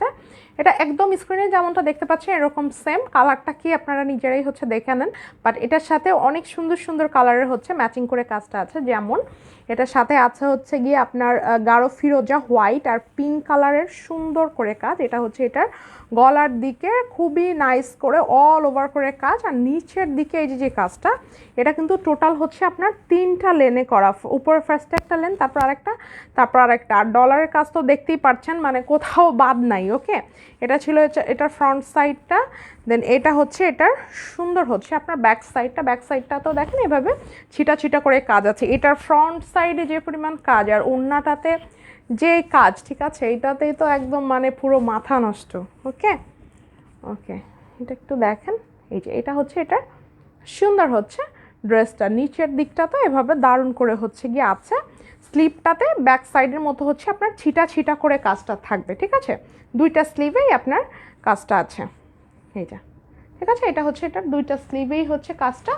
সাথে। এটা একদম স্ক্রিনে যেমনটা দেখতে পাচ্ছেন এরকম সেম কালারটা কি আপনারা নিজেরাই হচ্ছে দেখে নেন, বাট এটার সাথে অনেক সুন্দর সুন্দর কালারের হচ্ছে ম্যাচিং করে কাজটা আছে। যেমন এটার সাথে আছে হচ্ছে গিয়ে আপনার গাঢ় ফিরোজা হোয়াইট আর পিঙ্ক কালারের সুন্দর করে কাজ। এটা হচ্ছে এটার গলার দিকে খুবই নাইস করে অল ওভার করে কাজ, আর নিচের দিকে এই যে কাজটা এটা কিন্তু টোটাল হচ্ছে আপনার 3টা লেনে করা, উপরে ফার্স্টে একটা লেন, তারপর আরেকটা, তারপর আরেকটা। আর ডলারের কাজ তো দেখতেই পাচ্ছেন, মানে কোথাও বাদ নাই। ওকে, এটা ছিল এটার ফ্রন্ট সাইডটা, দেন এটা হচ্ছে এটার সুন্দর হচ্ছে আপনার ব্যাক সাইডটা তো দেখেন এভাবে ছিটা ছিটা করে কাজ আছে। এটার ফ্রন্ট সাইডে যে পরিমাণ কাজ আর ওড়নাটাতে যে কাজ, ঠিক আছে, এইটাতেই তো একদম মানে পুরো মাথা নষ্ট। ওকে ওকে, এটা একটু দেখেন, এই যে এটা হচ্ছে এটা সুন্দর হচ্ছে ড্রেসটা, নিচের দিকটা তো এভাবে দারুণ করে হচ্ছে গিয়ে আছে। স্লিভটাতে ব্যাক সাইডের মতো হচ্ছে আপনার ছিটা ছিটা করে কাজটা থাকবে, ঠিক আছে, 2টা স্লিভেই আপনার কাজটা আছে এইটা, ঠিক আছে। এটা হচ্ছে এটার 2টা স্লিভেই হচ্ছে কাজটা।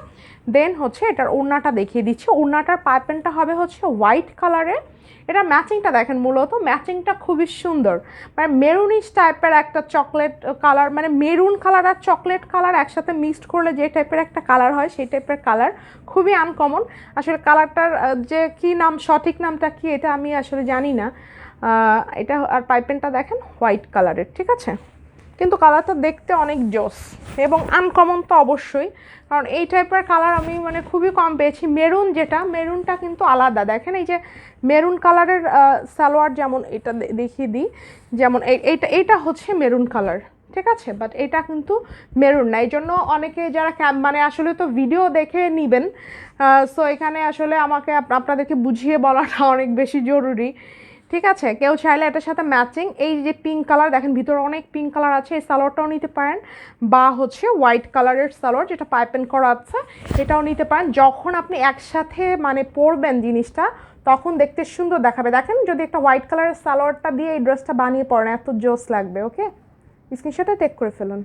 দেন হচ্ছে এটার ওড়নাটা দেখিয়ে দিচ্ছি। ওড়নাটার পাইপেনটা হবে হচ্ছে হোয়াইট কালারে। এটা ম্যাচিংটা দেখেন, মূলত ম্যাচিংটা খুবই সুন্দর, মানে মেরুনিশ টাইপের একটা চকলেট কালার, মানে মেরুন কালার আর চকলেট কালার একসাথে মিক্সড করলে যে টাইপের একটা কালার হয় সেই টাইপের কালার, খুবই আনকমন। আসলে কালারটার যে কি নাম, সঠিক নামটা কি এটা আমি আসলে জানি না। এটা আর পাইপেনটা দেখেন হোয়াইট কালারের, ঠিক আছে, কিন্তু কালারটা দেখতে অনেক জোস এবং আনকমন তো অবশ্যই, কারণ এই টাইপের কালার আমি মানে খুবই কম পেয়েছি। মেরুন যেটা, মেরুনটা কিন্তু আলাদা। দেখেন এই যে মেরুন কালারের সালোয়ার, যেমন এটা দেখিয়ে দিই, যেমন এইটা হচ্ছে মেরুন কালার, ঠিক আছে, বাট এটা কিন্তু মেরুন না। এই জন্য অনেকে যারা মানে আসলে তো ভিডিও দেখে নেবেন, সো এখানে আসলে আমাকে আপনাদেরকে বুঝিয়ে বলাটা অনেক বেশি জরুরি, ঠিক আছে। কেউ চাইলে এটার সাথে ম্যাচিং এই যে পিঙ্ক কালার দেখেন, ভিতরে অনেক পিঙ্ক কালার আছে, এই সালোয়ারটাও নিতে পারেন, বা হচ্ছে হোয়াইট কালারের সালোয়ার যেটা পাইপেন করা আছে এটাও নিতে পারেন। যখন আপনি একসাথে মানে পরবেন জিনিসটা তখন দেখতে সুন্দর দেখাবে। দেখেন যদি একটা হোয়াইট কালারের সালোয়ারটা দিয়ে এই ড্রেসটা বানিয়ে পরেন এত জোস লাগবে। ওকে, স্ক্রিনশটে টেক করে ফেলুন।